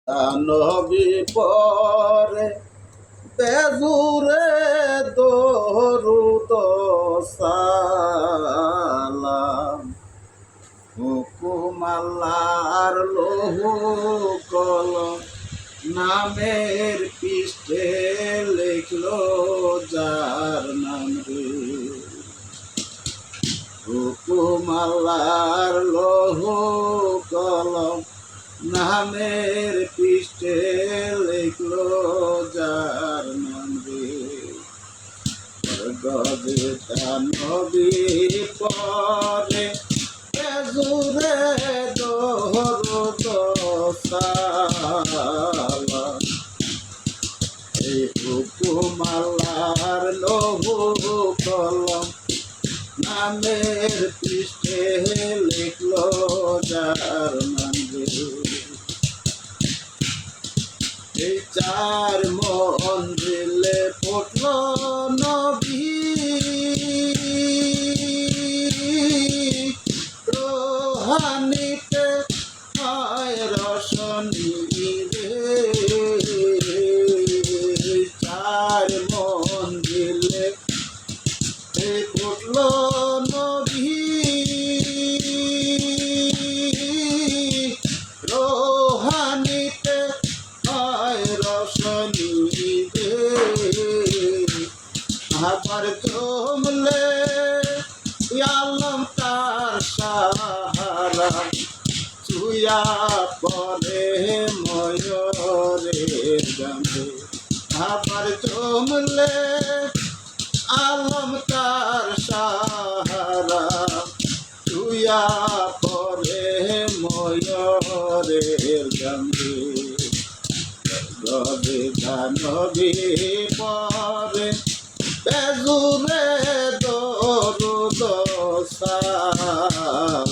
নবী পরে বেজুরে দরুদ সালাম হুকুম আল্লাহর লৌহ কলম নামের পৃষ্ঠে লিখলো যার নাম রে হুকুম আল্লাহর লৌহ কলম নামের পৃষ্ঠে লিখলো যার নাম রে গজে নবী পরে বেজুরে দরুদ সালাম এই হুকুম আল্লাহর লৌহ কলম নামের পৃষ্ঠে লিখলো যার নাম রে এই চার মন্দিরে পড়ল নবী রোহানিতে হয় রশনি রে চার মন্দিরে পড়ল নবী রোহানিতে হয় রশনি রে আবার জমলে আলম তার সাহারা চুয়া পরে ময়ূরের গানে আবার জমলে আলম তার সাহারা চুয়া পরে ময়ূরের গানে গবে জানবি পরে বেজুরে দরুদ সালাম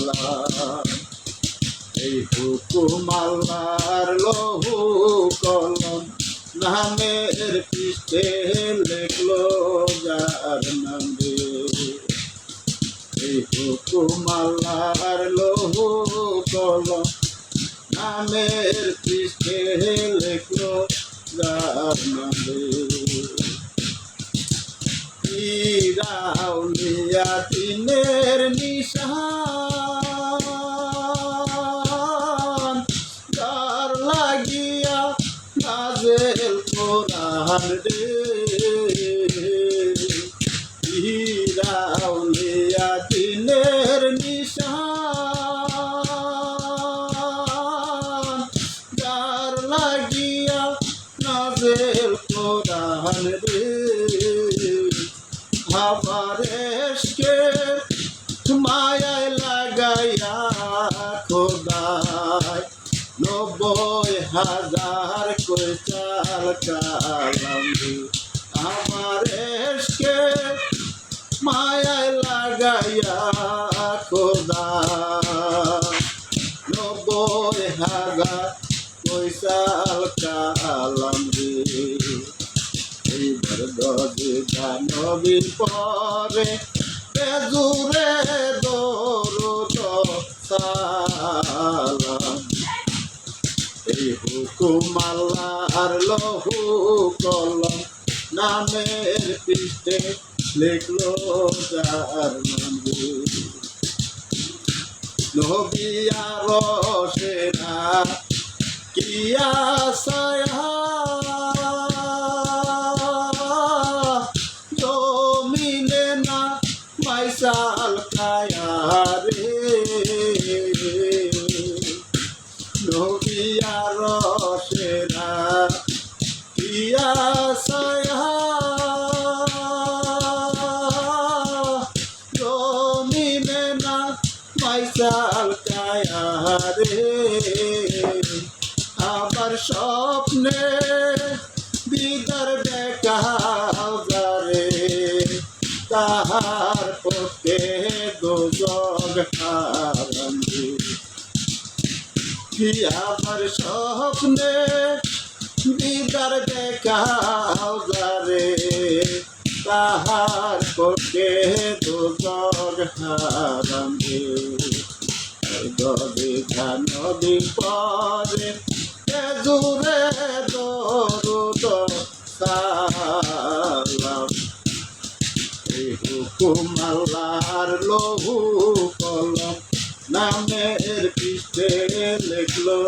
এই হুকুম আল্লাহর লৌহ কলম নামের পৃষ্ঠে লিখলো যার নাম রে এই হুকুম আল্লাহর লৌহ কলম নামের পৃষ্ঠে লিখলো যার নাম রে আউলিয়া দিনের নিশান যার লাগিয়া নাজেল কোরআন রে আউলিয়া দিনের নিশান যার লাগিয়া নাজেল কোরআন রে আমার এসকে মায়ায় লাগাইয়া খোদায় 90,000 কৈশাল কালাম আমার এসকে মায়ায় লাগাইয়া খোদায় 90,000 কৈশাল কালাম রে এইবার গজে জানবি পরে বেজুরে দরুদ সালাম এই হুকুম আল্লাহর লৌহ কলম নামের পৃষ্ঠে লিখলো যার নাম রে নবী আরশেরা কিয়া সায়া জমিনে না মাইসাল কায়া রে নবী আরশেরা কিয়া সায়া জমিনে না মাইসাল কায়া রে আবার স্বপ্নে দিদার দেখাও যারে তাহার পক্ষে দোজখ হারাম রে আবার স্বপ্নে দিদার দেখাও যারে তাহার পক্ষে দোজখ হারাম রে গবে জানবি পরে জুড়ে দরুদ সালাম এই হুকুম আল্লাহর লহু কলম নামের পৃষ্ঠে লিখলো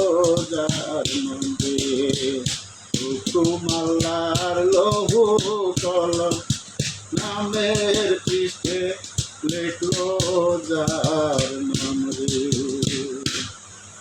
যার মন্দির হুকুম আল্লাহর লহু কলম নামের